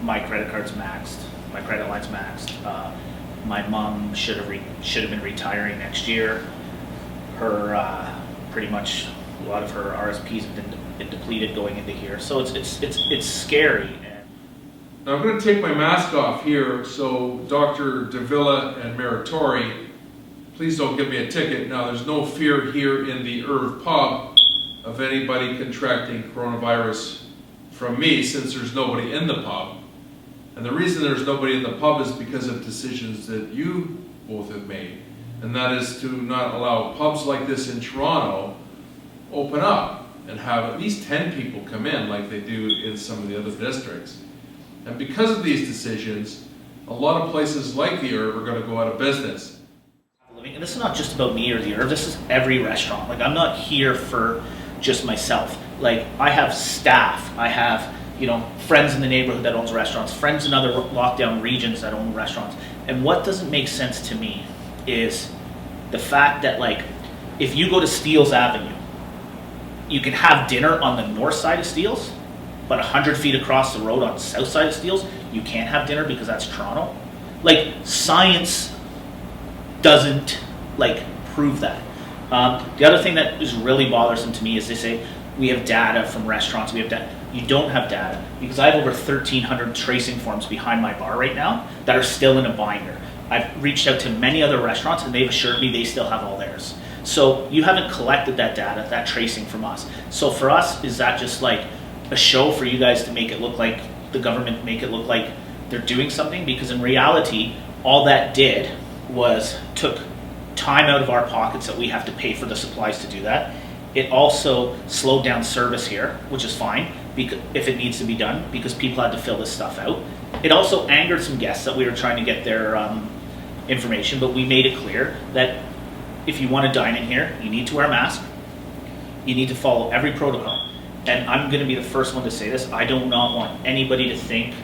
my credit card's maxed, my credit line's maxed. My mom should have been retiring next year. Her pretty much a lot of her RSPs have been depleted going into here, so it's scary. Now I'm going to take my mask off here, so Dr. Davila and Meritori, please don't give me a ticket. Now there's no fear here in the Irv pub of anybody contracting coronavirus from me, since there's nobody in the pub. And the reason there's nobody in the pub is because of decisions that you both have made. And that is to not allow pubs like this in Toronto open up and have at least 10 people come in like they do in some of the other districts. And because of these decisions, a lot of places like the Irv are going to go out of business. And this is not just about me or the Irv, this is every restaurant. Like, I'm not here for just myself. Like, I have staff, I have, friends in the neighborhood that owns restaurants, friends in other lockdown regions that own restaurants. And what doesn't make sense to me is the fact that, like, if you go to Steeles Avenue, you can have dinner on the north side of Steeles, but 100 feet across the road on the south side of Steeles, you can't have dinner because that's Toronto. Like, science doesn't, prove that. The other thing that is really bothersome to me is they say, we have data from restaurants, we have data. You don't have data, because I have over 1,300 tracing forms behind my bar right now that are still in a binder. I've reached out to many other restaurants and they've assured me they still have all theirs. So you haven't collected that data, that tracing from us. So for us, is that just like a show for you guys to make it look like the government, make it look like they're doing something? Because in reality, all that did was took time out of our pockets that we have to pay for the supplies to do that. It also slowed down service here, which is fine because if it needs to be done, because people had to fill this stuff out. It also angered some guests that we were trying to get their information, but we made it clear that if you want to dine in here, you need to wear a mask. You need to follow every protocol. And I'm going to be the first one to say this. I do not want anybody to think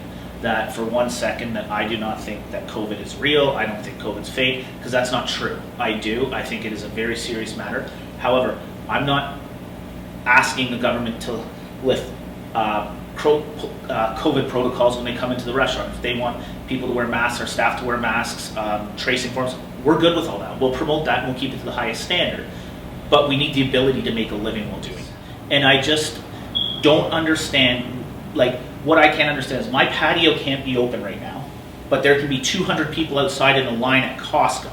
that for 1 second that I do not think that COVID is real. I don't think COVID's fake, because that's not true. I do. I think it is a very serious matter. However, I'm not asking the government to lift COVID protocols when they come into the restaurant. If they want people to wear masks or staff to wear masks, tracing forms, we're good with all that. We'll promote that and we'll keep it to the highest standard. But we need the ability to make a living while doing it. And I just don't understand, what I can't understand is my patio can't be open right now, but there can be 200 people outside in a line at Costco,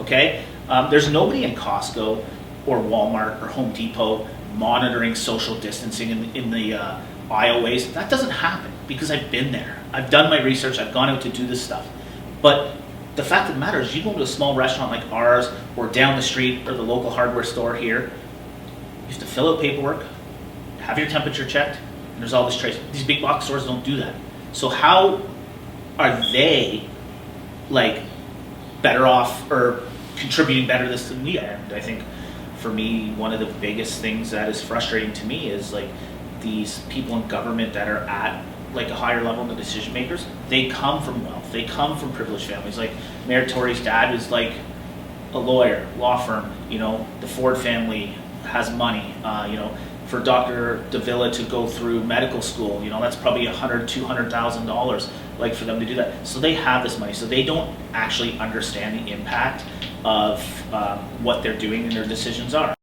okay? There's nobody in Costco or Walmart or Home Depot monitoring social distancing in the aisleways. That doesn't happen because I've been there. I've done my research, I've gone out to do this stuff. But the fact of the matter is, you go to a small restaurant like ours or down the street or the local hardware store here, you have to fill out paperwork, have your temperature checked, and there's all this trace. These big box stores don't do that. So how are they better off or contributing better to this than we are? And I think for me, one of the biggest things that is frustrating to me is these people in government that are at a higher level of the decision makers, they come from wealth, they come from privileged families. Like Meritori's dad is a lawyer, law firm, the Ford family has money, for Dr. Davila to go through medical school, that's probably $100,000, $200,000 for them to do that. So they have this money, so they don't actually understand the impact of what they're doing and their decisions are.